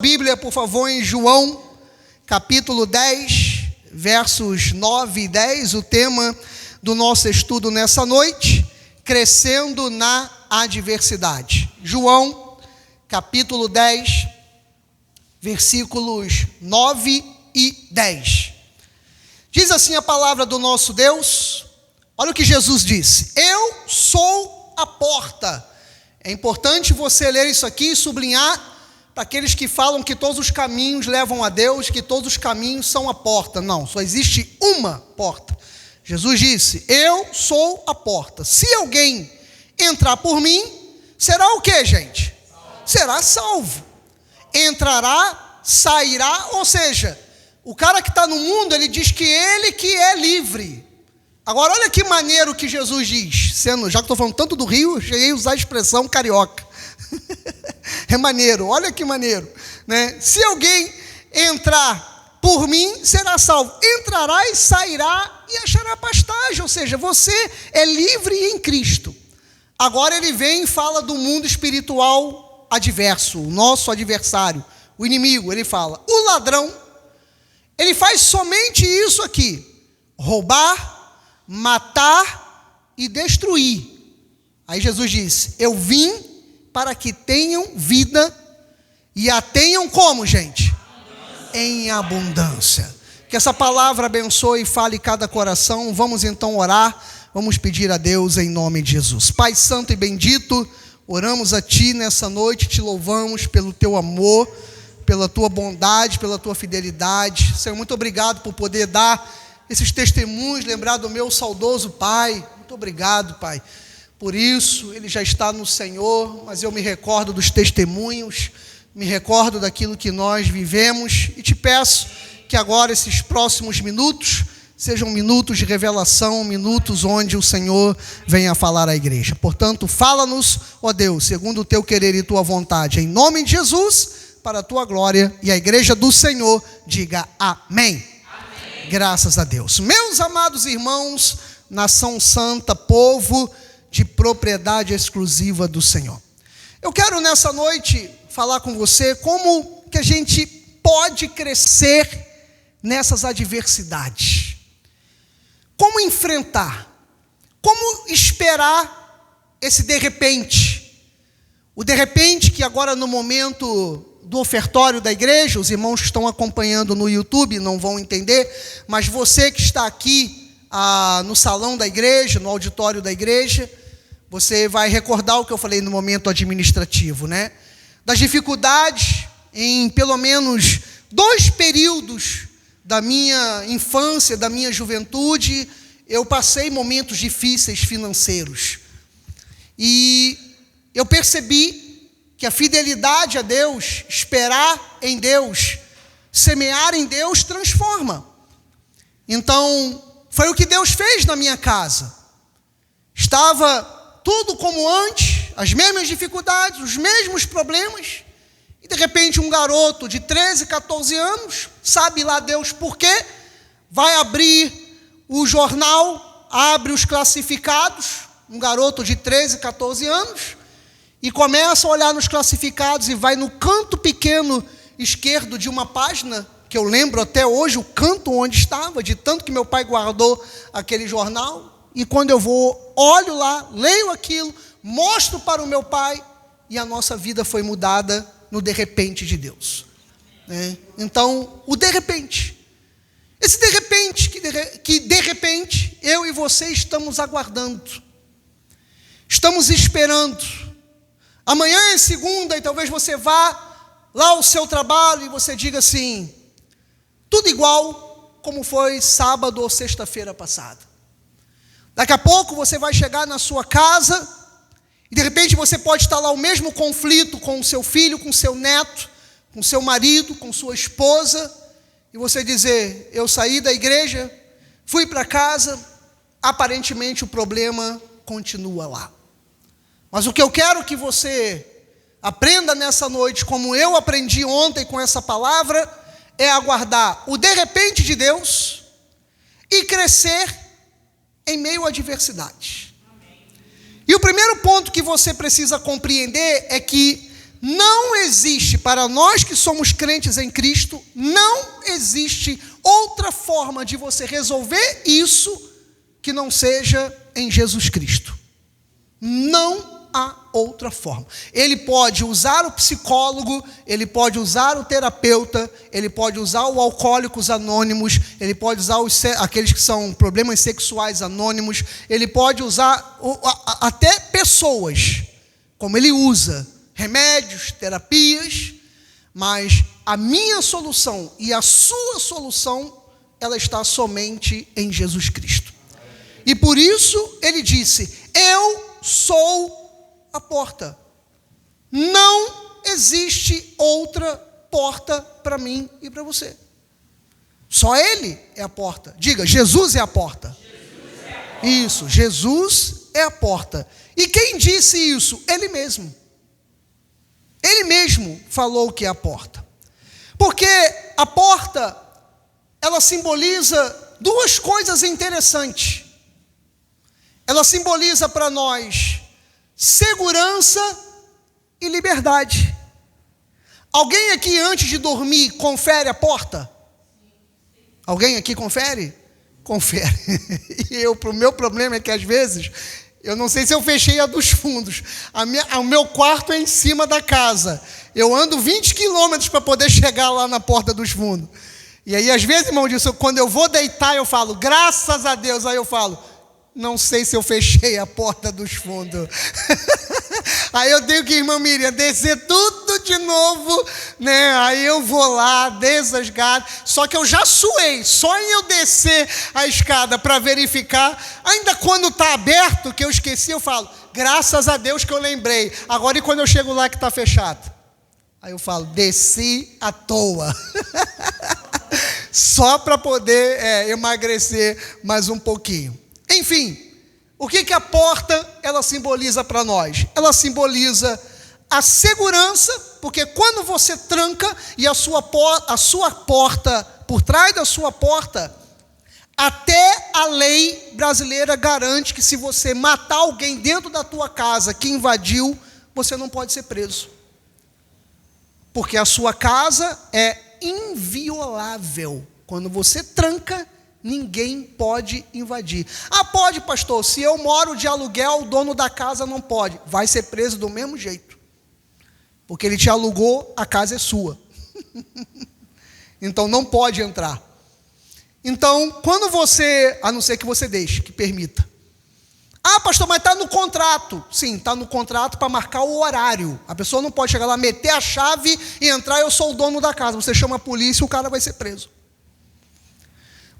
Bíblia, por favor, em João, capítulo 10, versos 9 e 10, o tema do nosso estudo nessa noite, crescendo na adversidade. João, capítulo 10, versículos 9 e 10. Diz assim a palavra do nosso Deus, olha o que Jesus disse: eu sou a porta. É importante você ler isso aqui e sublinhar para aqueles que falam que todos os caminhos levam a Deus, que todos os caminhos são a porta. Não, só existe uma porta. Jesus disse: eu sou a porta. Se alguém entrar por mim, será o que, gente? Será salvo. Entrará, sairá, ou seja, o cara que está no mundo, ele diz que ele que é livre. Agora, olha que maneiro que Jesus diz, já que estou falando tanto do Rio, cheguei a usar a expressão carioca. É maneiro, olha que maneiro, né? Se alguém entrar por mim, será salvo. Entrará e sairá e achará pastagem, ou seja, você é livre em Cristo. Agora ele vem e fala do mundo espiritual adverso, o nosso adversário, o inimigo. Ele fala: o ladrão, ele faz somente isso aqui: roubar, matar e destruir. Aí Jesus disse: eu vim para que tenham vida e a tenham como, gente? Em abundância. Que essa palavra abençoe e fale cada coração. Vamos então orar, vamos pedir a Deus em nome de Jesus. Pai santo e bendito, oramos a Ti nessa noite, Te louvamos pelo Teu amor, pela Tua bondade, pela Tua fidelidade. Senhor, muito obrigado por poder dar esses testemunhos, lembrar do meu saudoso pai. Muito obrigado, Pai. Por isso, ele já está no Senhor, mas eu me recordo dos testemunhos, me recordo daquilo que nós vivemos, e te peço que agora esses próximos minutos sejam minutos de revelação, minutos onde o Senhor venha falar à igreja. Portanto, fala-nos, ó Deus, segundo o teu querer e tua vontade, em nome de Jesus, para a tua glória, e a igreja do Senhor diga amém. Amém. Graças a Deus. Meus amados irmãos, nação santa, povo de propriedade exclusiva do Senhor, eu quero nessa noite falar com você como que a gente pode crescer nessas adversidades, como enfrentar, como esperar esse de repente, o de repente que agora no momento do ofertório da igreja, os irmãos que estão acompanhando no YouTube não vão entender, mas você que está aqui no salão da igreja, no auditório da igreja, você vai recordar o que eu falei no momento administrativo, né? Das dificuldades em pelo menos 2 períodos da minha infância, da minha juventude, eu passei momentos difíceis financeiros. E eu percebi que a fidelidade a Deus, esperar em Deus, semear em Deus, transforma. Então, foi o que Deus fez na minha casa. Estava tudo como antes, as mesmas dificuldades, os mesmos problemas, e de repente um garoto de 13, 14 anos, sabe lá Deus por quê, vai abrir o jornal, abre os classificados, um garoto de 13, 14 anos, e começa a olhar nos classificados e vai no canto pequeno esquerdo de uma página, que eu lembro até hoje o canto onde estava, de tanto que meu pai guardou aquele jornal. E quando eu vou, olho lá, leio aquilo, mostro para o meu pai, e a nossa vida foi mudada no de repente de Deus. Então, o de repente, esse de repente, que de repente, eu e você estamos aguardando, estamos esperando. Amanhã é segunda, e talvez você vá lá ao seu trabalho, e você diga assim: tudo igual como foi sábado ou sexta-feira passada. Daqui a pouco você vai chegar na sua casa e de repente você pode estar lá o mesmo conflito com o seu filho, com o seu neto, com o seu marido, com sua esposa, e você dizer: eu saí da igreja, fui para casa, aparentemente o problema continua lá. Mas o que eu quero que você aprenda nessa noite, como eu aprendi ontem com essa palavra, é aguardar o de repente de Deus e crescer em meio à adversidade. E o primeiro ponto que você precisa compreender é que não existe, para nós que somos crentes em Cristo, não existe outra forma de você resolver isso que não seja em Jesus Cristo. Não há outra forma. Ele pode usar o psicólogo, ele pode usar o terapeuta, ele pode usar o Alcoólicos Anônimos, ele pode usar aqueles que são problemas sexuais anônimos, ele pode usar até pessoas, como ele usa, remédios, terapias, mas a minha solução e a sua solução, ela está somente em Jesus Cristo. E por isso ele disse: eu sou a porta. Não existe outra porta para mim e para você. Só Ele é a porta. Diga, Jesus é a porta. Jesus é a porta. Isso, Jesus é a porta. E quem disse isso? Ele mesmo. Ele mesmo falou que é a porta. Porque a porta, ela simboliza duas coisas interessantes. Ela simboliza para nós segurança e liberdade. Alguém aqui antes de dormir confere a porta? Alguém aqui confere? Confere. E o meu problema é que às vezes, eu não sei se eu fechei a dos fundos. O meu quarto é em cima da casa. Eu ando 20 quilômetros para poder chegar lá na porta dos fundos. E aí às vezes, irmão, quando eu vou deitar, eu falo, graças a Deus. Aí eu falo, não sei se eu fechei a porta dos fundos. Aí eu tenho que, irmã Miriam, descer tudo de novo, né? Aí eu vou lá, desço a escada. Só que eu já suei, só em eu descer a escada para verificar. Ainda quando está aberto, que eu esqueci, eu falo, graças a Deus que eu lembrei. Agora, e quando eu chego lá que está fechado? Aí eu falo, desci à toa. Só para poder emagrecer mais um pouquinho. Enfim, o que a porta ela simboliza para nós? Ela simboliza a segurança, porque quando você tranca e a sua porta, por trás da sua porta, até a lei brasileira garante que se você matar alguém dentro da tua casa que invadiu, você não pode ser preso. Porque a sua casa é inviolável. Quando você tranca, ninguém pode invadir. Ah, pode, pastor, se eu moro de aluguel, o dono da casa não pode. Vai ser preso do mesmo jeito. Porque ele te alugou, a casa é sua. Então não pode entrar. Então, quando você, a não ser que você deixe, que permita. Ah, pastor, mas está no contrato. Sim, está no contrato para marcar o horário. A pessoa não pode chegar lá, meter a chave e entrar, eu sou o dono da casa. Você chama a polícia e o cara vai ser preso.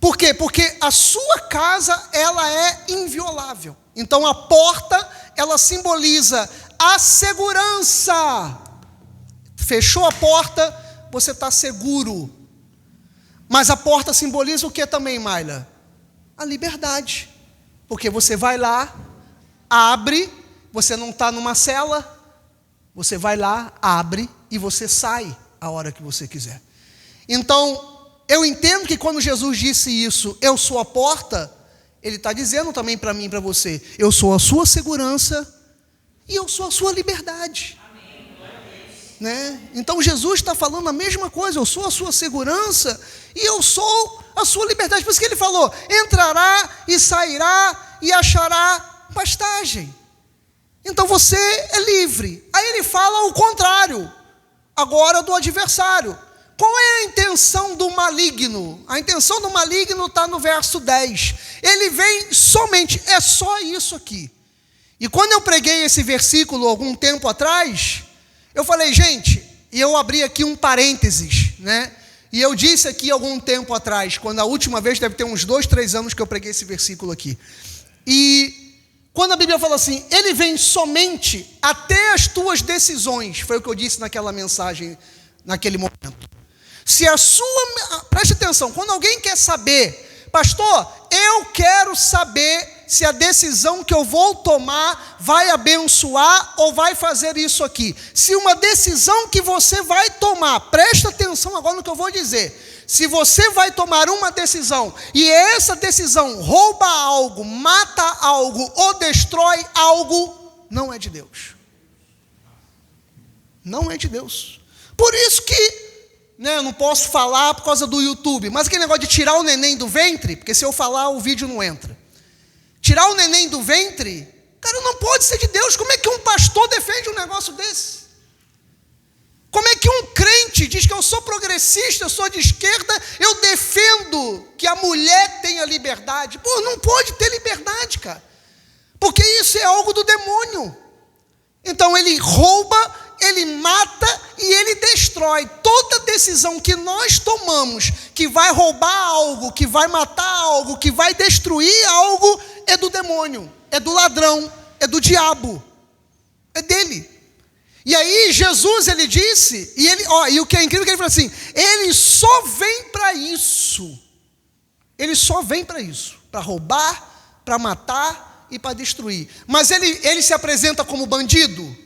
Por quê? Porque a sua casa, ela é inviolável. Então a porta, ela simboliza a segurança. Fechou a porta, você está seguro. Mas a porta simboliza o que também, Maila? A liberdade. Porque você vai lá, abre, você não está numa cela, você vai lá, abre e você sai a hora que você quiser. Então, eu entendo que quando Jesus disse isso, eu sou a porta, Ele está dizendo também para mim e para você, eu sou a sua segurança e eu sou a sua liberdade. Amém. Né? Então Jesus está falando a mesma coisa, eu sou a sua segurança e eu sou a sua liberdade. Por isso que Ele falou, entrará e sairá e achará pastagem. Então você é livre. Aí Ele fala o contrário, agora do adversário. Qual é a intenção do maligno? A intenção do maligno está no verso 10. Ele vem somente, é só isso aqui. E quando eu preguei esse versículo algum tempo atrás, eu falei, gente, e eu abri aqui um parênteses, né? E eu disse aqui algum tempo atrás, quando a última vez, deve ter uns 2, 3 anos que eu preguei esse versículo aqui. E quando a Bíblia fala assim, ele vem somente até as tuas decisões, foi o que eu disse naquela mensagem, naquele momento. Se a sua, preste atenção, quando alguém quer saber, pastor, eu quero saber se a decisão que eu vou tomar vai abençoar ou vai fazer isso aqui. Se uma decisão que você vai tomar, presta atenção agora no que eu vou dizer. Se você vai tomar uma decisão e essa decisão rouba algo, mata algo ou destrói algo, não é de Deus. Não é de Deus. Por isso que, eu não posso falar por causa do YouTube, mas aquele negócio de tirar o neném do ventre, porque se eu falar o vídeo não entra. Tirar o neném do ventre, cara, não pode ser de Deus. Como é que um pastor defende um negócio desse? Como é que um crente diz que eu sou progressista, eu sou de esquerda, eu defendo que a mulher tenha liberdade? Pô, não pode ter liberdade, cara. Porque isso é algo do demônio. Então ele rouba, ele mata e ele destrói. Toda decisão que nós tomamos, que vai roubar algo, que vai matar algo, que vai destruir algo, é do demônio, é do ladrão, é do diabo, é dele. E aí Jesus, ele disse, e o que é incrível é que ele falou assim, ele só vem para isso. Ele só vem para isso, para roubar, para matar e para destruir. Mas ele se apresenta como bandido?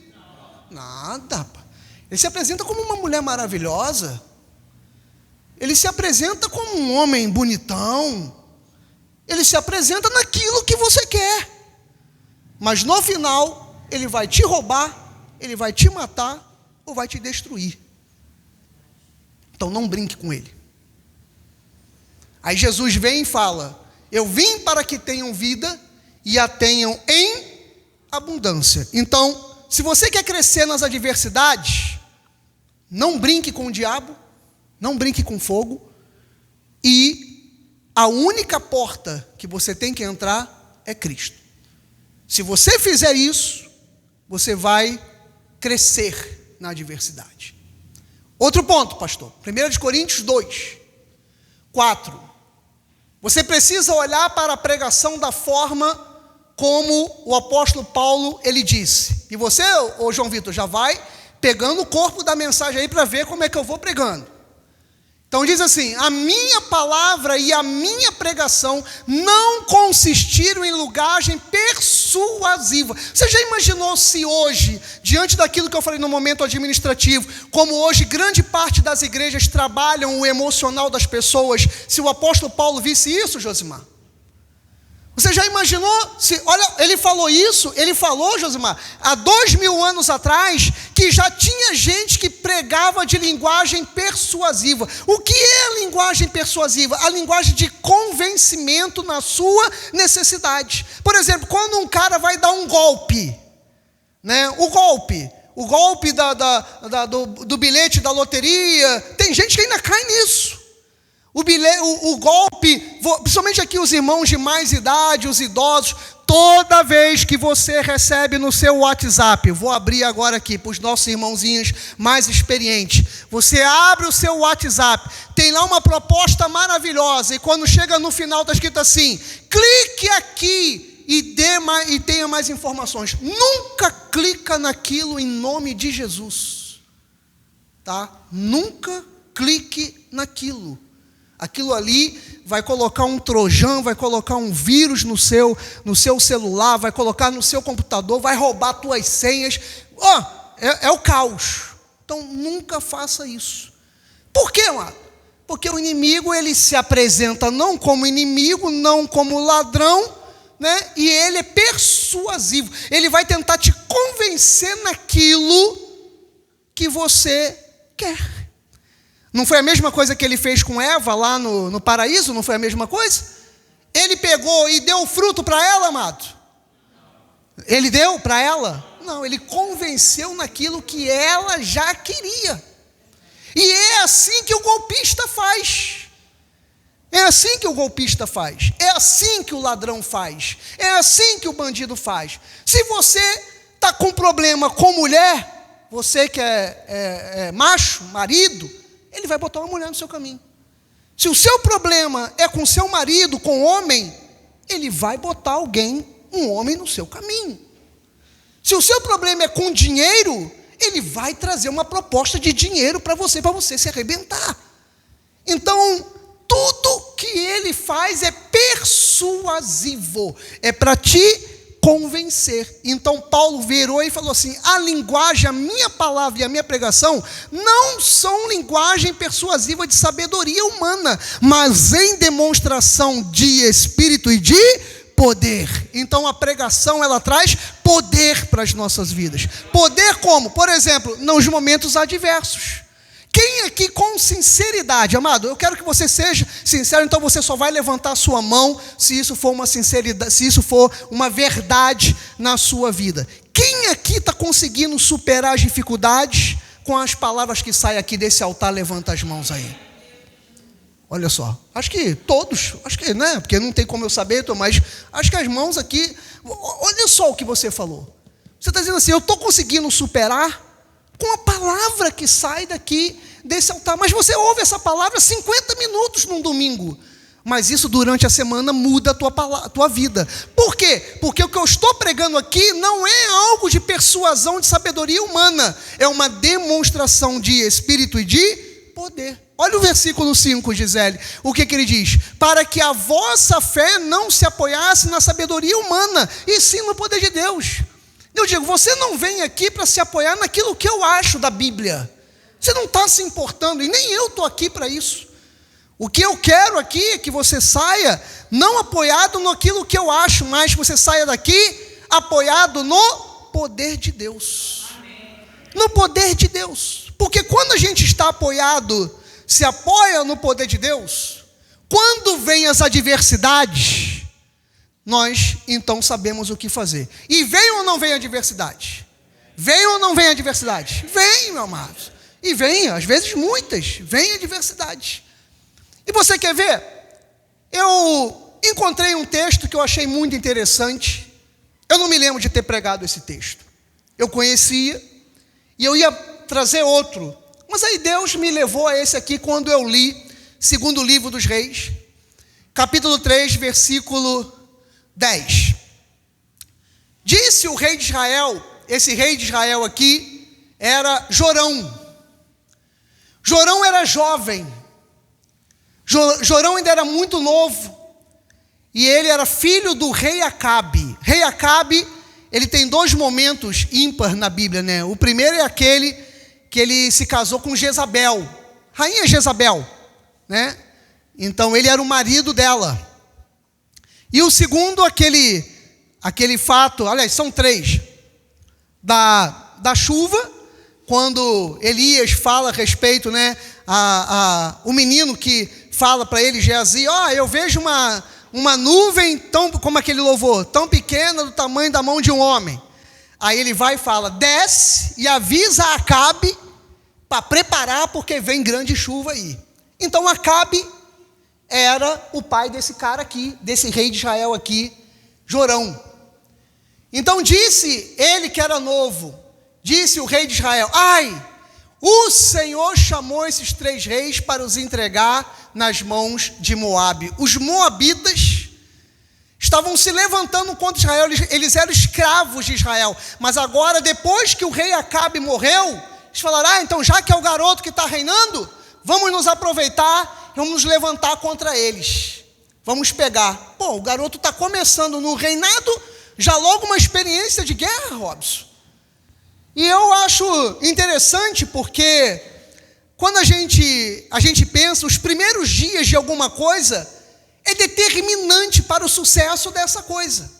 Nada. Ele se apresenta como uma mulher maravilhosa. Ele se apresenta como um homem bonitão. Ele se apresenta naquilo que você quer. Mas no final, ele vai te roubar, ele vai te matar ou vai te destruir. Então não brinque com ele. Aí Jesus vem e fala, eu vim para que tenham vida e a tenham em abundância. Então, se você quer crescer nas adversidades, não brinque com o diabo, não brinque com fogo, e a única porta que você tem que entrar é Cristo. Se você fizer isso, você vai crescer na adversidade. Outro ponto, pastor. 1 Coríntios 2, 4. Você precisa olhar para a pregação da forma como o apóstolo Paulo, ele disse. E você, ô João Vitor, já vai pegando o corpo da mensagem aí para ver como é que eu vou pregando. Então diz assim, a minha palavra e a minha pregação não consistiram em linguagem persuasiva. Você já imaginou se hoje, diante daquilo que eu falei no momento administrativo, como hoje grande parte das igrejas trabalham o emocional das pessoas, se o apóstolo Paulo visse isso, Josimar? Você já imaginou? Olha, ele falou isso, ele falou, Josimar, há 2000 anos atrás, que já tinha gente que pregava de linguagem persuasiva. O que é a linguagem persuasiva? A linguagem de convencimento na sua necessidade. Por exemplo, quando um cara vai dar um golpe, o golpe do bilhete da loteria, tem gente que ainda cai nisso. O golpe, principalmente aqui os irmãos de mais idade, os idosos, toda vez que você recebe no seu WhatsApp, vou abrir agora aqui para os nossos irmãozinhos mais experientes, você abre o seu WhatsApp, tem lá uma proposta maravilhosa, e quando chega no final está escrito assim, clique aqui e tenha mais informações. Nunca clica naquilo em nome de Jesus, tá? Nunca clique naquilo. Aquilo ali vai colocar um trojan, vai colocar um vírus no seu celular, vai colocar no seu computador, vai roubar tuas senhas. É o caos. Então nunca faça isso. Por quê, amado? Porque o inimigo, ele se apresenta não como inimigo, não como ladrão, e ele é persuasivo. Ele vai tentar te convencer naquilo que você quer. Não foi a mesma coisa que ele fez com Eva lá no paraíso? Não foi a mesma coisa? Ele pegou e deu fruto para ela, amado? Ele deu para ela? Não, ele convenceu naquilo que ela já queria. E é assim que o golpista faz. É assim que o golpista faz. É assim que o ladrão faz. É assim que o bandido faz. Se você está com problema com mulher, você que é macho, marido, ele vai botar uma mulher no seu caminho. Se o seu problema é com seu marido, com homem, ele vai botar um homem no seu caminho. Se o seu problema é com dinheiro, ele vai trazer uma proposta de dinheiro para você se arrebentar. Então, tudo que ele faz é persuasivo, é para te convencer. Então Paulo virou e falou assim, a linguagem, a minha palavra e a minha pregação não são linguagem persuasiva de sabedoria humana, mas em demonstração de espírito e de poder. Então a pregação, ela traz poder para as nossas vidas. Poder como? Por exemplo, nos momentos adversos. Quem aqui com sinceridade, amado, eu quero que você seja sincero, então você só vai levantar a sua mão se isso for uma sinceridade, se isso for uma verdade na sua vida. Quem aqui está conseguindo superar as dificuldades com as palavras que saem aqui desse altar? Levanta as mãos aí. Olha só, acho que todos, acho que, né? Porque não tem como eu saber, mas acho que as mãos aqui, olha só o que você falou. Você está dizendo assim, eu estou conseguindo superar com a palavra que sai daqui desse altar. Mas você ouve essa palavra 50 minutos num domingo. Mas isso durante a semana muda a tua vida. Por quê? Porque o que eu estou pregando aqui não é algo de persuasão, de sabedoria humana. É uma demonstração de espírito e de poder. Olha o versículo 5, Gisele. O que ele diz? Para que a vossa fé não se apoiasse na sabedoria humana, e sim no poder de Deus. Eu digo, você não vem aqui para se apoiar naquilo que eu acho da Bíblia. Você não está se importando, e nem eu estou aqui para isso. O que eu quero aqui é que você saia não apoiado naquilo que eu acho, mas que você saia daqui apoiado no poder de Deus. No poder de Deus. Porque quando a gente está apoiado, se apoia no poder de Deus, quando vem as adversidades, nós então sabemos o que fazer. E vem ou não vem a adversidade? Vem ou não vem a adversidade? Vem, meu amado. E vem, às vezes muitas, vem a adversidade. E você quer ver? Eu encontrei um texto que eu achei muito interessante. Eu não me lembro de ter pregado esse texto. Eu conhecia e eu ia trazer outro. Mas aí Deus me levou a esse aqui quando eu li, segundo livro dos Reis, capítulo 3, versículo 10. Disse o rei de Israel, esse rei de Israel aqui era Jorão. Jorão era jovem. Jorão ainda era muito novo. E ele era filho do rei Acabe. Rei Acabe, ele tem dois momentos ímpar na Bíblia, né? O primeiro é aquele que ele se casou com Jezabel, rainha Jezabel, né? Então ele era o marido dela. E o segundo, aquele fato, aliás, são três, da chuva, quando Elias fala a respeito, né, o menino que fala para ele, Geazi, eu vejo uma nuvem, tão, como aquele louvor, tão pequena do tamanho da mão de um homem. Aí ele vai e fala, desce e avisa a Acabe para preparar, porque vem grande chuva aí. Então Acabe era o pai desse cara aqui, desse rei de Israel aqui, Jorão. Então disse ele que era novo, disse o rei de Israel, o Senhor chamou esses três reis para os entregar nas mãos de Moabe. Os moabitas estavam se levantando contra Israel, eles eram escravos de Israel, mas agora, depois que o rei Acabe morreu, eles falaram, então já que é o garoto que está reinando, vamos nos aproveitar, vamos nos levantar contra eles, vamos pegar. O garoto está começando no reinado, já logo uma experiência de guerra, Robson. E eu acho interessante porque quando a gente pensa, os primeiros dias de alguma coisa é determinante para o sucesso dessa coisa.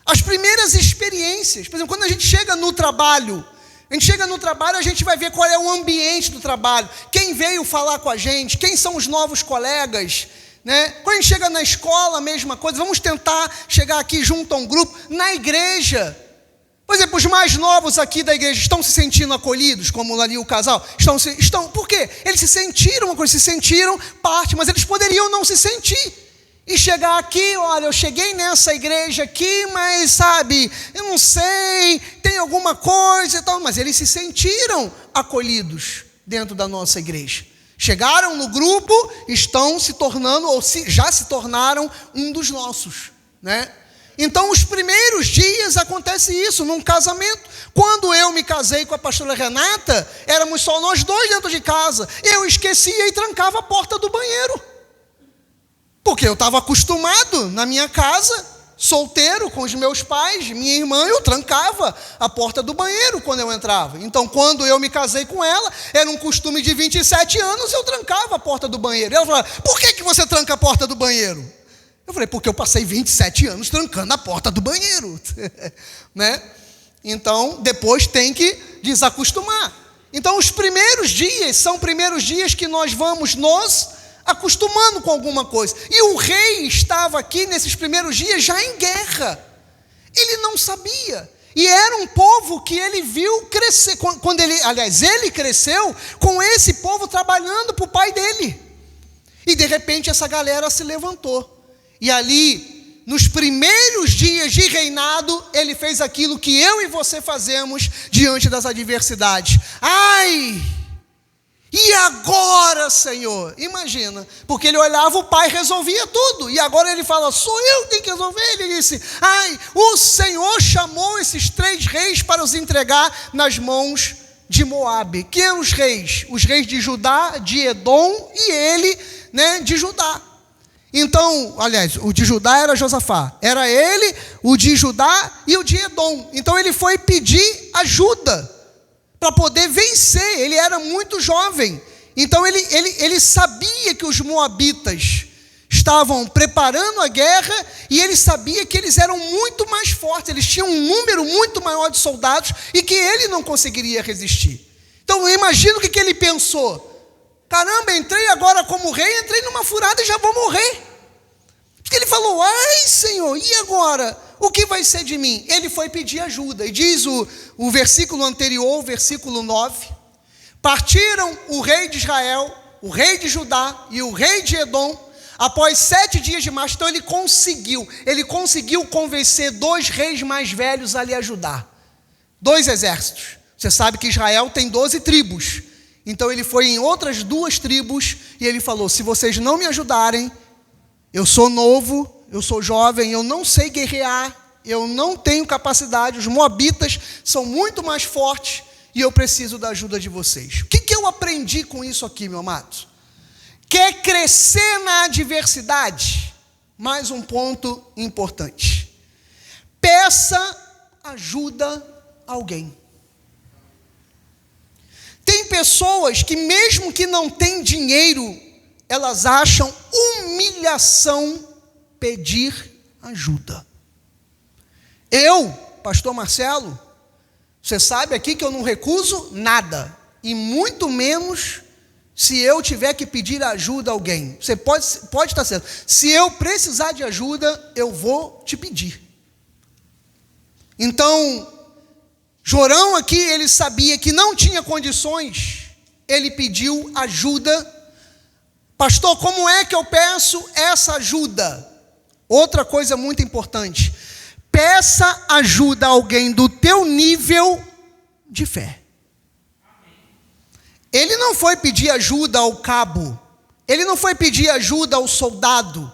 As primeiras experiências, por exemplo, quando a gente chega no trabalho, a gente vai ver qual é o ambiente do trabalho, quem veio falar com a gente, quem são os novos colegas, né? Quando a gente chega na escola, a mesma coisa, vamos tentar chegar aqui junto a um grupo, na igreja. Por exemplo, os mais novos aqui da igreja estão se sentindo acolhidos, como ali o casal? Estão, por quê? Eles se sentiram parte, mas eles poderiam não se sentir. E chegar aqui, olha, eu cheguei nessa igreja aqui, mas sabe, eu não sei, tem alguma coisa e tal, mas eles se sentiram acolhidos dentro da nossa igreja. Chegaram no grupo, estão se tornando, ou já se tornaram um dos nossos, né? Então, os primeiros dias acontece isso, num casamento. Quando eu me casei com a pastora Renata, éramos só nós dois dentro de casa. Eu esquecia e trancava a porta do banheiro. Porque eu estava acostumado na minha casa, solteiro, com os meus pais, minha irmã, eu trancava a porta do banheiro quando eu entrava. Então, quando eu me casei com ela, era um costume de 27 anos, eu trancava a porta do banheiro. Ela falava, por que você tranca a porta do banheiro? Eu falei, porque eu passei 27 anos trancando a porta do banheiro. Né? Então, depois tem que desacostumar. Então, os primeiros dias são primeiros dias que nós vamos nos acostumando com alguma coisa. E o rei estava aqui nesses primeiros dias já em guerra. Ele não sabia. E era um povo que ele viu crescer. Quando ele cresceu com esse povo trabalhando para o pai dele. E de repente essa galera se levantou. E ali, nos primeiros dias de reinado, ele fez aquilo que eu e você fazemos diante das adversidades. Ai! E agora, Senhor? Imagina, porque ele olhava o pai e resolvia tudo. E agora ele fala, sou eu que tenho que resolver. Ele disse, ai, o Senhor chamou esses 3 reis para os entregar nas mãos de Moabe. Quem eram os reis? Os reis de Judá, de Edom e ele, né, de Judá. Então, aliás, o de Judá era Josafá. Era ele, o de Judá e o de Edom. Então ele foi pedir ajuda para poder vencer. Ele era muito jovem. Então ele sabia que os moabitas estavam preparando a guerra e ele sabia que eles eram muito mais fortes. Eles tinham um número muito maior de soldados e que ele não conseguiria resistir. Então eu imagino o que ele pensou. Caramba, entrei agora como rei, entrei numa furada e já vou morrer. Porque ele falou, ai Senhor, e agora? O que vai ser de mim? Ele foi pedir ajuda. E diz o versículo anterior, o versículo 9. Partiram o rei de Israel, o rei de Judá e o rei de Edom, após 7 dias de marcha. Então ele conseguiu convencer 2 reis mais velhos a lhe ajudar. 2 exércitos. Você sabe que Israel tem 12 tribos. Então ele foi em outras 2 tribos e ele falou, se vocês não me ajudarem, eu sou novo, eu sou jovem, eu não sei guerrear, eu não tenho capacidade, os moabitas são muito mais fortes e eu preciso da ajuda de vocês. O que eu aprendi com isso aqui, meu amado? Quer crescer na adversidade? Mais um ponto importante. Peça ajuda a alguém. Tem pessoas que mesmo que não têm dinheiro, elas acham humilhação pedir ajuda. Eu, pastor Marcelo, você sabe aqui que eu não recuso nada, e muito menos se eu tiver que pedir ajuda a alguém. Você pode estar certo. Se eu precisar de ajuda, eu vou te pedir. Então, Jorão aqui, ele sabia que não tinha condições, ele pediu ajuda. Pastor, como é que eu peço essa ajuda? Outra coisa muito importante, peça ajuda a alguém do teu nível de fé. Ele não foi pedir ajuda ao cabo, ele não foi pedir ajuda ao soldado,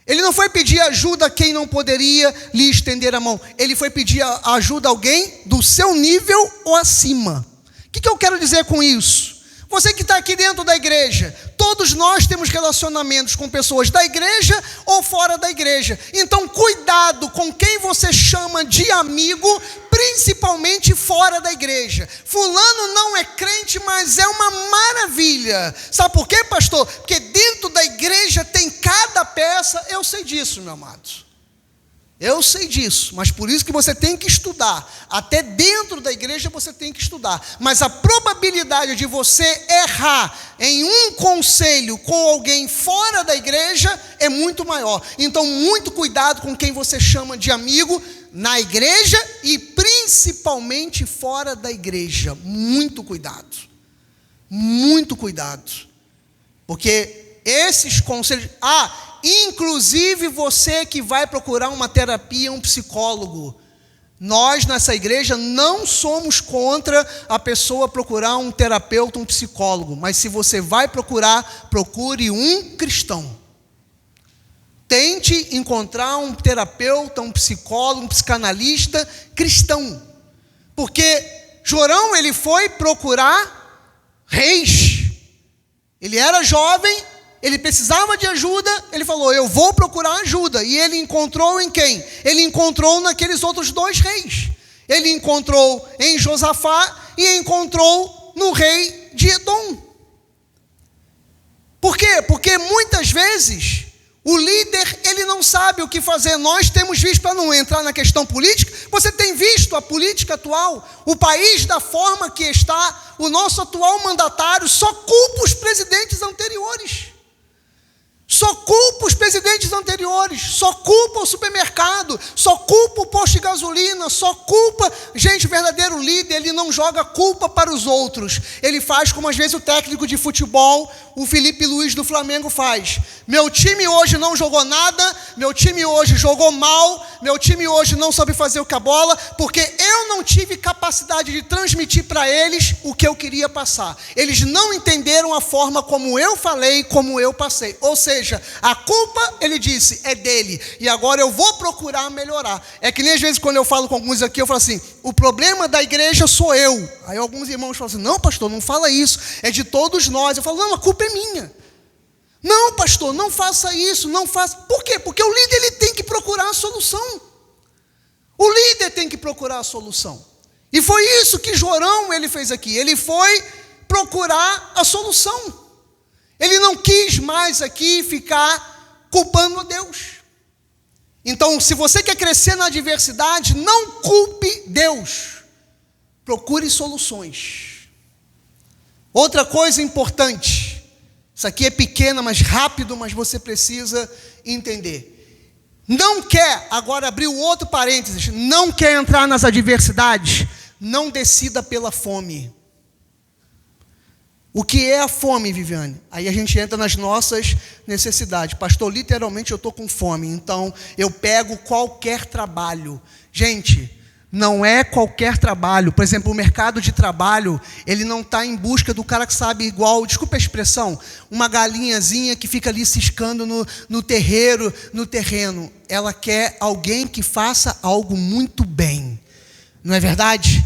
ele não foi pedir ajuda a quem não poderia lhe estender a mão, ele foi pedir ajuda a alguém do seu nível ou acima. O que eu quero dizer com isso? Você que está aqui dentro da igreja, todos nós temos relacionamentos com pessoas da igreja ou fora da igreja. Então, cuidado com quem você chama de amigo, principalmente fora da igreja. Fulano não é crente, mas é uma maravilha. Sabe por quê, pastor? Porque dentro da igreja tem cada peça. Eu sei disso, meu amado. Eu sei disso, mas por isso que você tem que estudar. Até dentro da igreja você tem que estudar. Mas a probabilidade de você errar em um conselho com alguém fora da igreja é muito maior. Então, muito cuidado com quem você chama de amigo na igreja e principalmente fora da igreja. Muito cuidado. Muito cuidado. Porque esses conselhos... inclusive você que vai procurar uma terapia, um psicólogo. Nós nessa igreja não somos contra a pessoa procurar um terapeuta, um psicólogo. Mas se você vai procurar, procure um cristão. Tente encontrar um terapeuta, um psicólogo, um psicanalista cristão. Porque Jorão, ele foi procurar reis. Ele era jovem, ele precisava de ajuda, ele falou, eu vou procurar ajuda. E ele encontrou em quem? Ele encontrou naqueles outros 2 reis. Ele encontrou em Josafá e encontrou no rei de Edom. Por quê? Porque muitas vezes O líder, ele não sabe o que fazer. Nós temos visto, para não entrar na questão política, você tem visto a política atual, o país da forma que está, o nosso atual mandatário só culpa os presidentes anteriores. Só culpa os presidentes anteriores, só culpa o supermercado, só culpa o posto de gasolina, só culpa... Gente, o verdadeiro líder, ele não joga culpa para os outros. Ele faz como às vezes o técnico de futebol, o Felipe Luiz do Flamengo faz. Meu time hoje não jogou nada, meu time hoje jogou mal, meu time hoje não soube fazer o que a bola, porque eu não tive capacidade de transmitir para eles o que eu queria passar. Eles não entenderam a forma como eu falei, como eu passei. Ou seja, a culpa, ele disse, é dele. E agora eu vou procurar melhorar. É que nem às vezes quando eu falo com alguns aqui, eu falo assim, o problema da igreja sou eu. Aí alguns irmãos falam assim, não pastor, não fala isso, é de todos nós. Eu falo, não, a culpa é minha. Não pastor, não faça isso, não faça. Por quê? Porque o líder, ele tem que procurar a solução. O líder tem que procurar a solução. E foi isso que Jorão, ele fez aqui. Ele foi procurar a solução. Ele não quis mais aqui ficar culpando a Deus. Então, se você quer crescer na adversidade, não culpe Deus. Procure soluções. Outra coisa importante. Isso aqui é pequena, mas rápido, mas você precisa entender. Não quer, agora abriu outro parênteses, não quer entrar nas adversidades, não decida pela fome. O que é a fome, Viviane? Aí a gente entra nas nossas necessidades. Pastor, literalmente eu estou com fome, então eu pego qualquer trabalho. Gente, não é qualquer trabalho. Por exemplo, o mercado de trabalho, ele não está em busca do cara que sabe igual, desculpa a expressão, uma galinhazinha que fica ali ciscando no terreiro, no terreno. Ela quer alguém que faça algo muito bem. Não é verdade?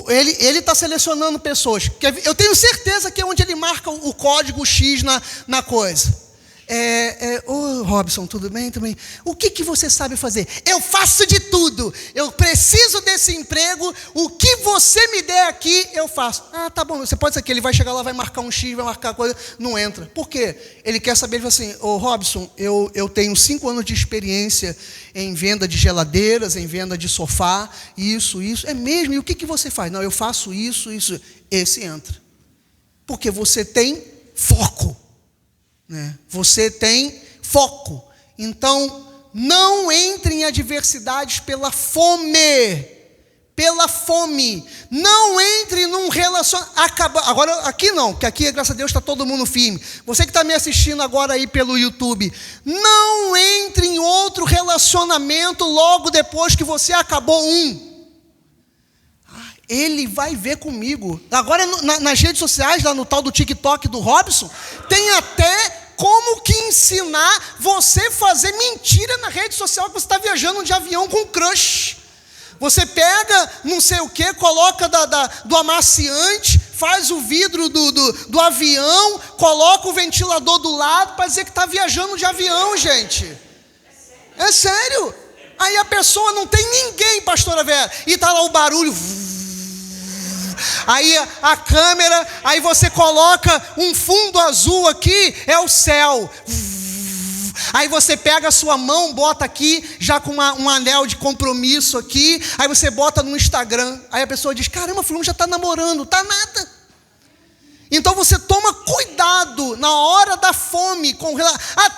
Ele está selecionando pessoas. Eu tenho certeza que é onde ele marca o código X na coisa. Robson, tudo bem? Também. O que você sabe fazer? Eu faço de tudo. Eu preciso desse emprego. O que você me der aqui, eu faço. Ah, tá bom. Você pode ser que ele vai chegar lá, vai marcar um X, vai marcar coisa. Não entra. Por quê? Ele quer saber, ele fala assim, Robson, eu tenho 5 anos de experiência em venda de geladeiras, em venda de sofá, isso. É mesmo? E o que você faz? Não, eu faço isso. Esse entra. Porque você tem foco. Você tem foco. Então, não entre em adversidades pela fome. Pela fome. Não entre num relacionamento. Agora, aqui não, porque aqui, graças a Deus, está todo mundo firme. Você que está me assistindo agora aí pelo YouTube, não entre em outro relacionamento logo depois que você acabou um. Ele vai ver comigo. Agora, nas redes sociais, lá no tal do TikTok do Robson, tem até como que ensinar você a fazer mentira na rede social que você está viajando de avião com crush. Você pega não sei o que, coloca do amaciante, faz o vidro do avião, coloca o ventilador do lado para dizer que está viajando de avião, gente. É sério. Aí a pessoa não tem ninguém, pastora Vera, e está lá o barulho... Aí a câmera, aí você coloca um fundo azul aqui, é o céu. Aí você pega a sua mão, bota aqui, já com um anel de compromisso aqui, aí você bota no Instagram, aí a pessoa diz, caramba, fulano já está namorando, tá nada. Então você toma cuidado na hora da fome.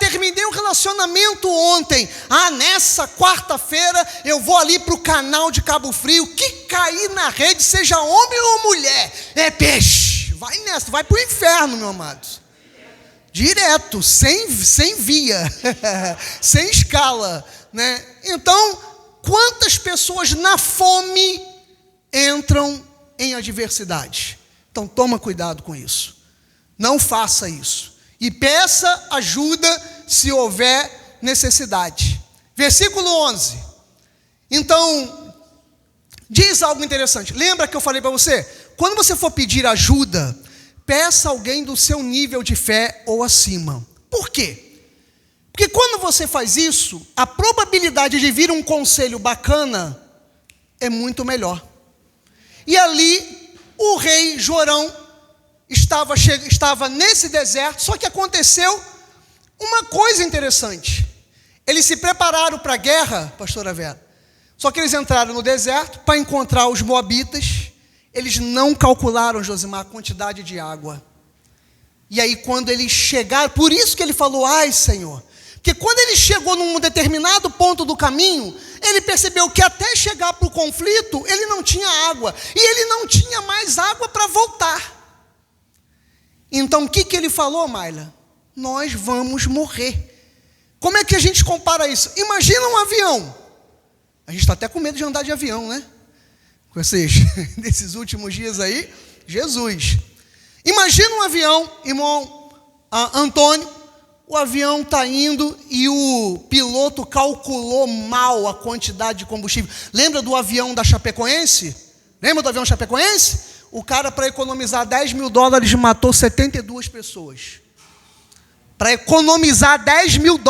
Terminei um relacionamento ontem. Nessa quarta-feira eu vou ali para o canal de Cabo Frio. Que cair na rede, seja homem ou mulher, é peixe. Vai nessa, vai para o inferno, meu amado. Direto, sem via, sem escala. Né? Então, quantas pessoas na fome entram em adversidade? Então, toma cuidado com isso. Não faça isso. E peça ajuda se houver necessidade. Versículo 11. Então, diz algo interessante. Lembra que eu falei para você? Quando você for pedir ajuda, peça alguém do seu nível de fé ou acima. Por quê? Porque quando você faz isso, a probabilidade de vir um conselho bacana é muito melhor. E ali... o rei Jorão estava nesse deserto, só que aconteceu Uma coisa interessante, eles se prepararam para a guerra, pastora Vera, só que eles entraram no deserto para encontrar os moabitas. Eles não calcularam, Josimar, a quantidade de água. E aí quando eles chegaram, por isso que ele falou, ai Senhor, porque quando ele chegou num determinado ponto do caminho, ele percebeu que até chegar para o conflito, ele não tinha água, e ele não tinha mais água para voltar. Então o que ele falou, Maila? Nós vamos morrer. Como é que a gente compara isso? Imagina um avião. A gente está até com medo de andar de avião, né? Com nesses últimos dias aí, Jesus. Imagina um avião, irmão Antônio, o avião está indo e o piloto calculou mal a quantidade de combustível. Lembra do avião da Chapecoense? Lembra do avião Chapecoense? O cara, para economizar $10 mil, matou 72 pessoas. Para economizar $10 mil.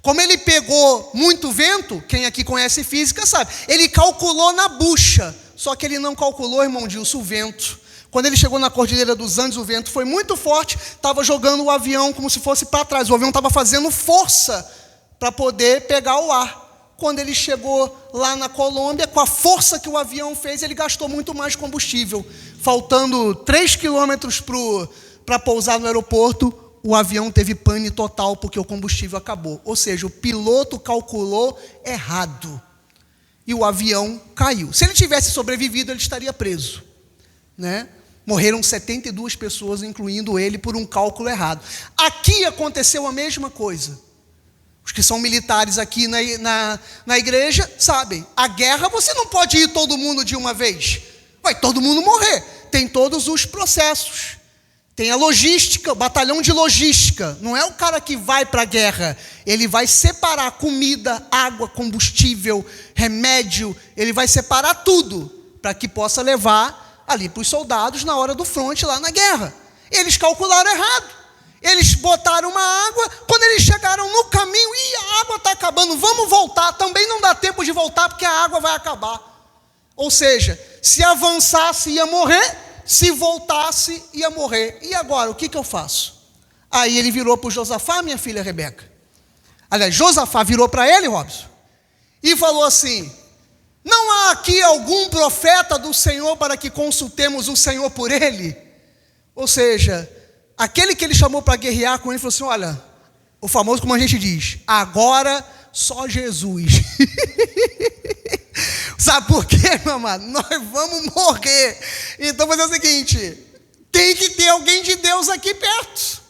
Como ele pegou muito vento, quem aqui conhece física sabe, ele calculou na bucha, só que ele não calculou, irmão Dilson, o vento. Quando ele chegou na Cordilheira dos Andes, o vento foi muito forte, estava jogando o avião como se fosse para trás, o avião estava fazendo força para poder pegar o ar. Quando ele chegou lá na Colômbia, com a força que o avião fez, ele gastou muito mais combustível, faltando 3 quilômetros para pousar no aeroporto, o avião teve pane total, porque o combustível acabou. Ou seja, o piloto calculou errado, e o avião caiu. Se ele tivesse sobrevivido, ele estaria preso, né? Morreram 72 pessoas, incluindo ele, por um cálculo errado. Aqui aconteceu a mesma coisa. Os que são militares aqui na igreja sabem, a guerra você não pode ir todo mundo de uma vez, vai todo mundo morrer. Tem todos os processos, tem a logística, o batalhão de logística. Não é o cara que vai para a guerra, ele vai separar comida, água, combustível, remédio, ele vai separar tudo, para que possa levar ali para os soldados na hora do fronte lá na guerra. Eles calcularam errado, eles botaram uma água, quando eles chegaram no caminho, a água está acabando, vamos voltar, também não dá tempo de voltar, porque a água vai acabar. Ou seja, se avançasse ia morrer, se voltasse ia morrer. E agora, o que eu faço? Aí ele virou para o Josafá, minha filha Rebeca. Aliás, Josafá virou para ele, Robson, e falou assim, não há aqui algum profeta do Senhor para que consultemos o Senhor por ele? Ou seja, aquele que ele chamou para guerrear com ele, falou assim, olha, o famoso, como a gente diz, agora só Jesus. Sabe por quê, meu amado? Nós vamos morrer. Então, vou dizer o seguinte, tem que ter alguém de Deus aqui perto.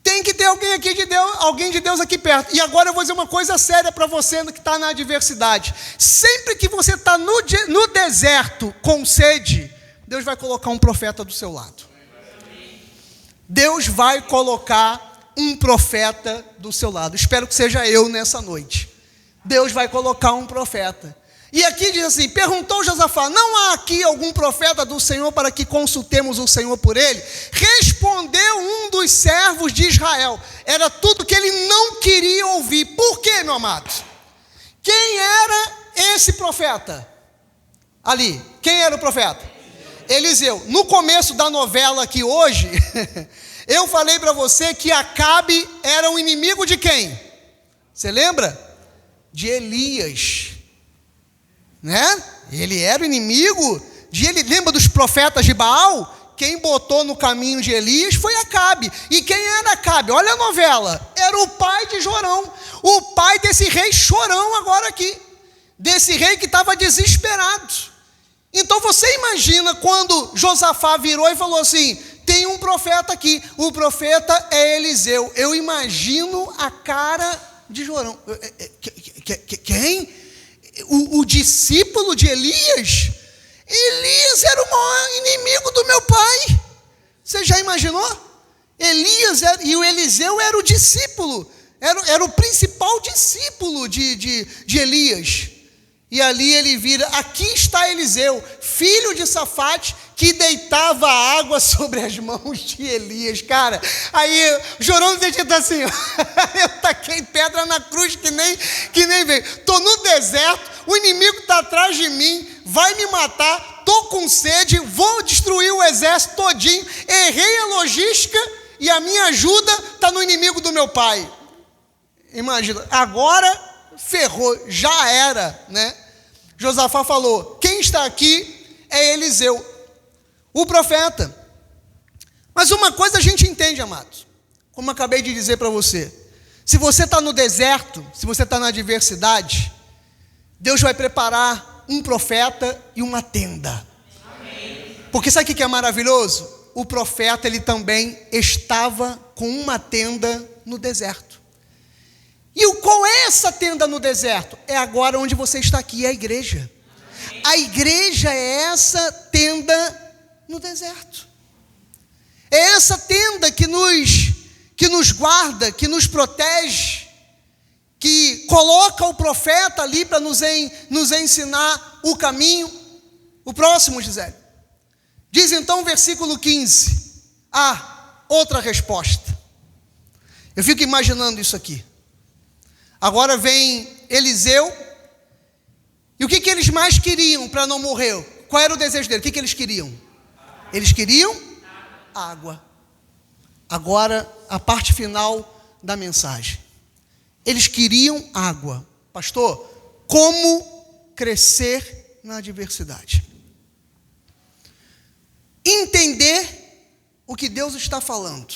Tem que ter alguém de Deus aqui perto. E agora eu vou dizer uma coisa séria para você que está na adversidade. Sempre que você está no deserto com sede, Deus vai colocar um profeta do seu lado. Deus vai colocar um profeta do seu lado. Espero que seja eu nessa noite. Deus vai colocar um profeta. E aqui diz assim, perguntou Josafá, não há aqui algum profeta do Senhor para que consultemos o Senhor por ele? Respondeu um dos servos de Israel. Era tudo que ele não queria ouvir. Por quê, meu amado? Quem era esse profeta? Ali, quem era o profeta? Eliseu. No começo da novela aqui hoje, eu falei para você que Acabe era um inimigo de quem? Você lembra? De Elias. Né? Ele era o inimigo de ele. Lembra dos profetas de Baal? Quem botou no caminho de Elias foi Acabe. E quem era Acabe? Olha a novela. Era o pai de Jorão, o pai desse rei Chorão agora aqui, desse rei que estava desesperado. Então você imagina quando Josafá virou e falou assim, tem um profeta aqui, o profeta é Eliseu. Eu imagino a cara de Jorão. Quem? O discípulo de Elias? Elias era o maior inimigo do meu pai. Você já imaginou? Elias e o Eliseu era o discípulo, era o principal discípulo de Elias. E ali ele vira, aqui está Eliseu, filho de Safate, que deitava água sobre as mãos de Elias. Cara, aí Jorão acredita assim, eu taquei pedra na cruz que nem veio. Estou no deserto, o inimigo está atrás de mim, vai me matar, estou com sede, vou destruir o exército todinho, errei a logística e a minha ajuda está no inimigo do meu pai. Imagina, agora ferrou, já era, né? Josafá falou: quem está aqui é Eliseu, o profeta. Mas uma coisa a gente entende, amados, como eu acabei de dizer para você: se você está no deserto, se você está na adversidade, Deus vai preparar um profeta e uma tenda. Porque sabe o que é maravilhoso? O profeta, ele também estava com uma tenda no deserto. E qual é essa tenda no deserto? É agora onde você está aqui, é a igreja. A igreja é essa tenda no deserto. É essa tenda que nos guarda, que nos protege, que coloca o profeta ali para nos ensinar o caminho. O próximo, Gisele. Diz então o versículo 15. Outra resposta. Eu fico imaginando isso aqui. Agora vem Eliseu. E o que eles mais queriam para não morrer? Qual era o desejo deles? O que eles queriam? Eles queriam água. Agora, a parte final da mensagem. Eles queriam água. Pastor, como crescer na adversidade? Entender o que Deus está falando.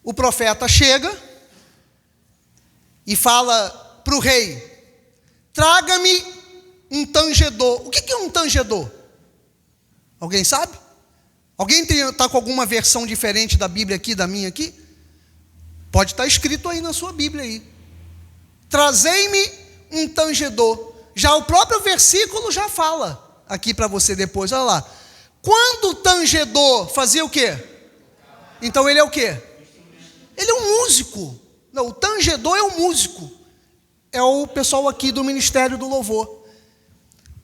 O profeta chega e fala para o rei: traga-me um tangedor. O que é um tangedor? Alguém sabe? Alguém está com alguma versão diferente da Bíblia aqui, da minha aqui? Pode estar escrito aí na sua Bíblia aí. Trazei-me um tangedor. Já o próprio versículo já fala aqui para você depois, olha lá. Quando o tangedor fazia o quê? Então ele é o quê? Ele é um músico. Não, o tangedor é um músico. É o pessoal aqui do Ministério do Louvor.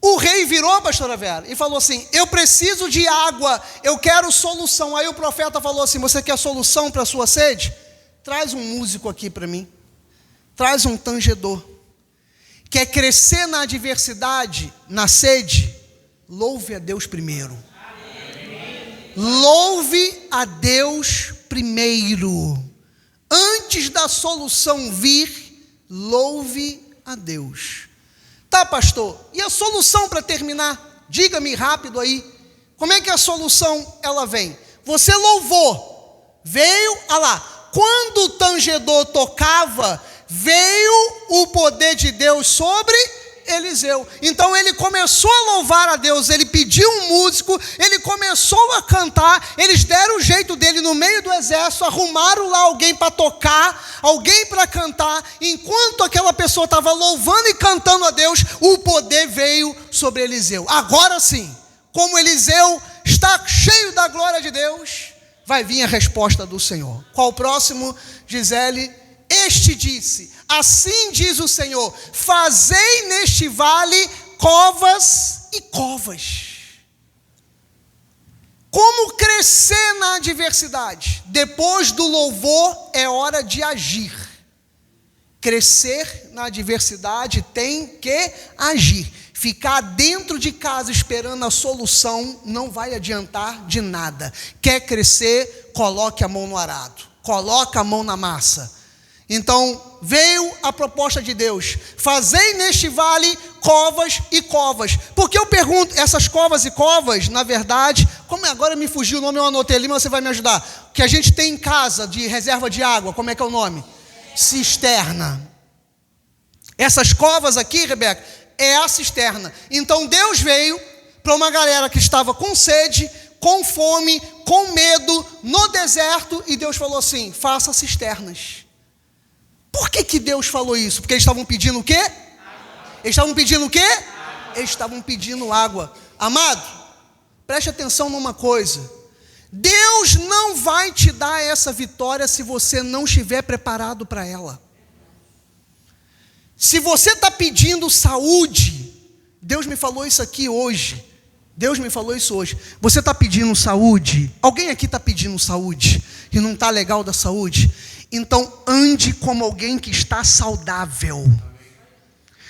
O rei virou, pastora Vera, e falou assim: eu preciso de água, eu quero solução. Aí o profeta falou assim: você quer solução para a sua sede? Traz um músico aqui para mim. Traz um tangedor. Quer crescer na adversidade, na sede? Louve a Deus primeiro. Louve a Deus primeiro. Antes da solução vir, louve a Deus. Tá, pastor, e a solução para terminar? Diga-me rápido aí. Como é que a solução ela vem? Você louvou, veio, olha lá, quando o tangedor tocava, veio o poder de Deus sobre Eliseu. Então ele começou a louvar a Deus, ele pediu um músico, ele começou a cantar, eles deram o jeito dele no meio do exército, arrumaram lá alguém para tocar, alguém para cantar. Enquanto aquela pessoa estava louvando e cantando a Deus, o poder veio sobre Eliseu. Agora sim, como Eliseu está cheio da glória de Deus, vai vir a resposta do Senhor. Qual o próximo? Gisele. Este disse: assim diz o Senhor, fazei neste vale covas e covas. Como crescer na adversidade? Depois do louvor é hora de agir. Crescer na adversidade tem que agir. Ficar dentro de casa esperando a solução não vai adiantar de nada. Quer crescer? Coloque a mão no arado, coloque a mão na massa. Então veio a proposta de Deus: fazei neste vale covas e covas. Porque eu pergunto, essas covas e covas, na verdade, como agora me fugiu o nome, eu anotei ali, mas você vai me ajudar. O que a gente tem em casa de reserva de água, como é que é o nome? Cisterna. Essas covas aqui, Rebeca, é a cisterna. Então Deus veio para uma galera que estava com sede, com fome, com medo, no deserto, e Deus falou assim: faça cisternas. Por que Deus falou isso? Porque eles estavam pedindo o quê? Eles estavam pedindo o quê? Eles estavam pedindo água. Amado, preste atenção numa coisa: Deus não vai te dar essa vitória se você não estiver preparado para ela. Se você está pedindo saúde, Deus me falou isso aqui hoje. Deus me falou isso hoje. Você está pedindo saúde? Alguém aqui está pedindo saúde e não está legal da saúde? Então ande como alguém que está saudável.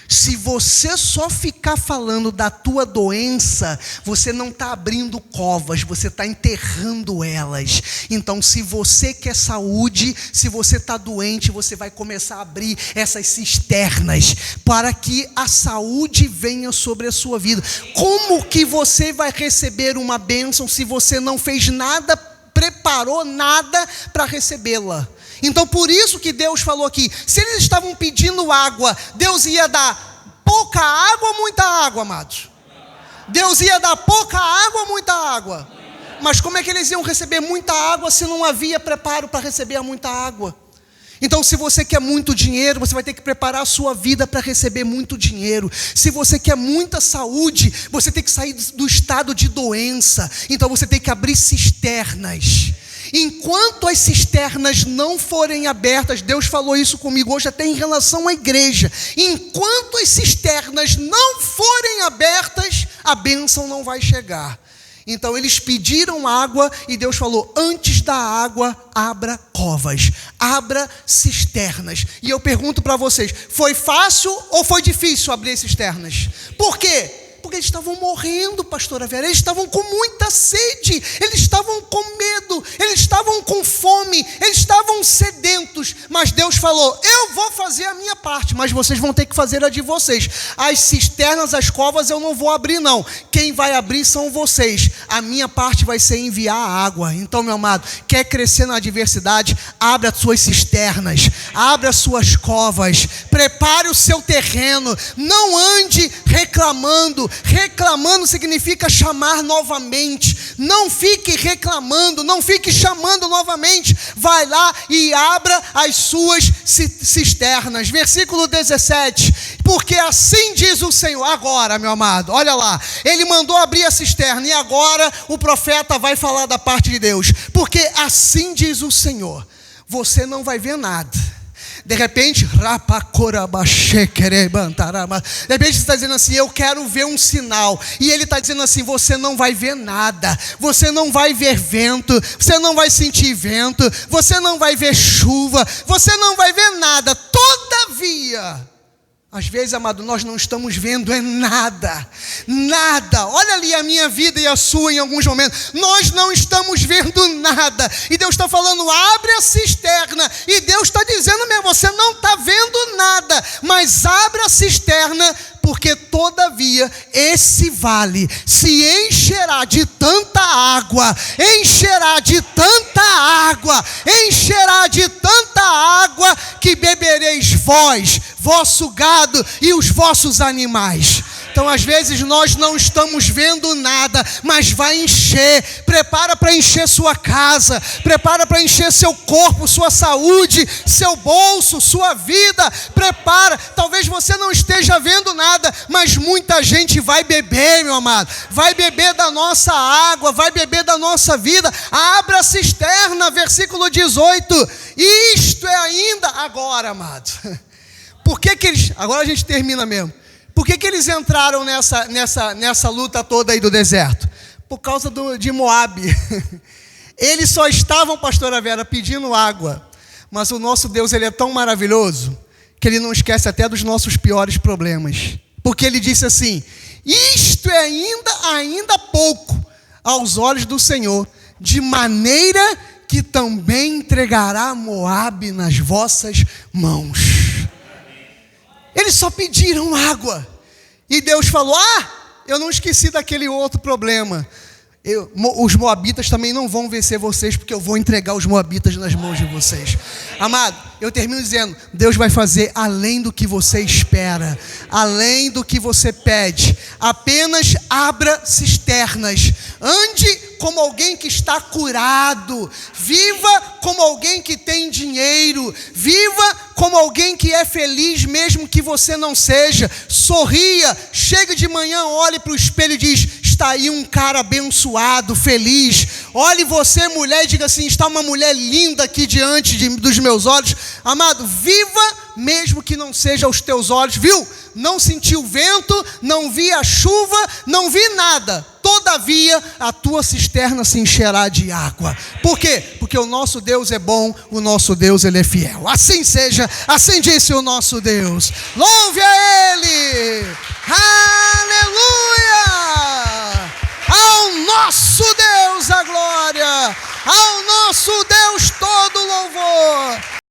Se você só ficar falando da tua doença, você não está abrindo covas, você está enterrando elas. Então, se você quer saúde, se você está doente, você vai começar a abrir essas cisternas, para que a saúde venha sobre a sua vida. Como que você vai receber uma bênção se você não fez nada, preparou nada para recebê-la? Então, por isso que Deus falou aqui, se eles estavam pedindo água, Deus ia dar pouca água ou muita água, amados? Deus ia dar pouca água ou muita água? Mas como é que eles iam receber muita água se não havia preparo para receber muita água? Então, se você quer muito dinheiro, você vai ter que preparar a sua vida para receber muito dinheiro. Se você quer muita saúde, você tem que sair do estado de doença. Então, você tem que abrir cisternas. Enquanto as cisternas não forem abertas, Deus falou isso comigo hoje até em relação à igreja. Enquanto as cisternas não forem abertas, a bênção não vai chegar. Então eles pediram água e Deus falou, antes da água, abra covas, abra cisternas. E eu pergunto para vocês, foi fácil ou foi difícil abrir cisternas? Por quê? Porque eles estavam morrendo, pastora Vera, eles estavam com muita sede, eles estavam com medo, eles estavam com fome, eles estavam sedentos, mas Deus falou, eu vou fazer a minha parte, mas vocês vão ter que fazer a de vocês. As cisternas, as covas eu não vou abrir não, quem vai abrir são vocês, a minha parte vai ser enviar a água. Então, meu amado, quer crescer na adversidade, abra as suas cisternas, abra as suas covas, prepare o seu terreno, não ande reclamando. Reclamando significa chamar novamente. Não fique reclamando, não fique chamando novamente. Vai lá e abra as suas cisternas. Versículo 17. Porque assim diz o Senhor. Agora, meu amado, olha lá. Ele mandou abrir a cisterna e agora o profeta vai falar da parte de Deus. Porque assim diz o Senhor. Você não vai ver nada. De repente, você está dizendo assim, eu quero ver um sinal. E ele está dizendo assim, você não vai ver nada. Você não vai ver vento. Você não vai sentir vento. Você não vai ver chuva. Você não vai ver nada. Todavia, às vezes, amado, nós não estamos vendo nada. Nada. Olha ali a minha vida e a sua em alguns momentos. Nós não estamos vendo nada. E Deus está falando, abre a cisterna. E Deus está dizendo mesmo, você não está vendo nada. Mas abre a cisterna, porque todavia esse vale se encherá de tanta água. Encherá de tanta água. Encherá de tanta água que bebereis vós, vosso gado e os vossos animais. Então, às vezes, nós não estamos vendo nada, mas vai encher. Prepara para encher sua casa, prepara para encher seu corpo, sua saúde, seu bolso, sua vida. Prepara. Talvez você não esteja vendo nada, mas muita gente vai beber, meu amado. Vai beber da nossa água, vai beber da nossa vida. Abra a cisterna, versículo 18. Isto é ainda agora, amado. Por que eles... Agora a gente termina mesmo. Por que eles entraram nessa luta toda aí do deserto? Por causa de Moabe. Eles só estavam, pastora Vera, pedindo água. Mas o nosso Deus, ele é tão maravilhoso, que ele não esquece até dos nossos piores problemas. Porque ele disse assim, isto é ainda pouco aos olhos do Senhor, de maneira que também entregará Moabe nas vossas mãos. Eles só pediram água. E Deus falou, eu não esqueci daquele outro problema. Os moabitas também não vão vencer vocês, porque eu vou entregar os moabitas nas mãos de vocês. Amado, eu termino dizendo, Deus vai fazer além do que você espera, além do que você pede. Apenas abra cisternas. Ande como alguém que está curado. Viva como alguém que tem dinheiro. Viva como alguém que é feliz, mesmo que você não seja. Sorria, chega de manhã, olhe para o espelho e diz, está aí um cara abençoado, feliz. Olhe você, mulher, e diga assim, está uma mulher linda aqui diante dos meus olhos. Amado, viva mesmo que não seja aos teus olhos, viu? Não senti o vento, não vi a chuva, não vi nada. Todavia, a tua cisterna se encherá de água. Por quê? Porque o nosso Deus é bom, o nosso Deus, ele é fiel. Assim seja, assim disse o nosso Deus. Louve a Ele!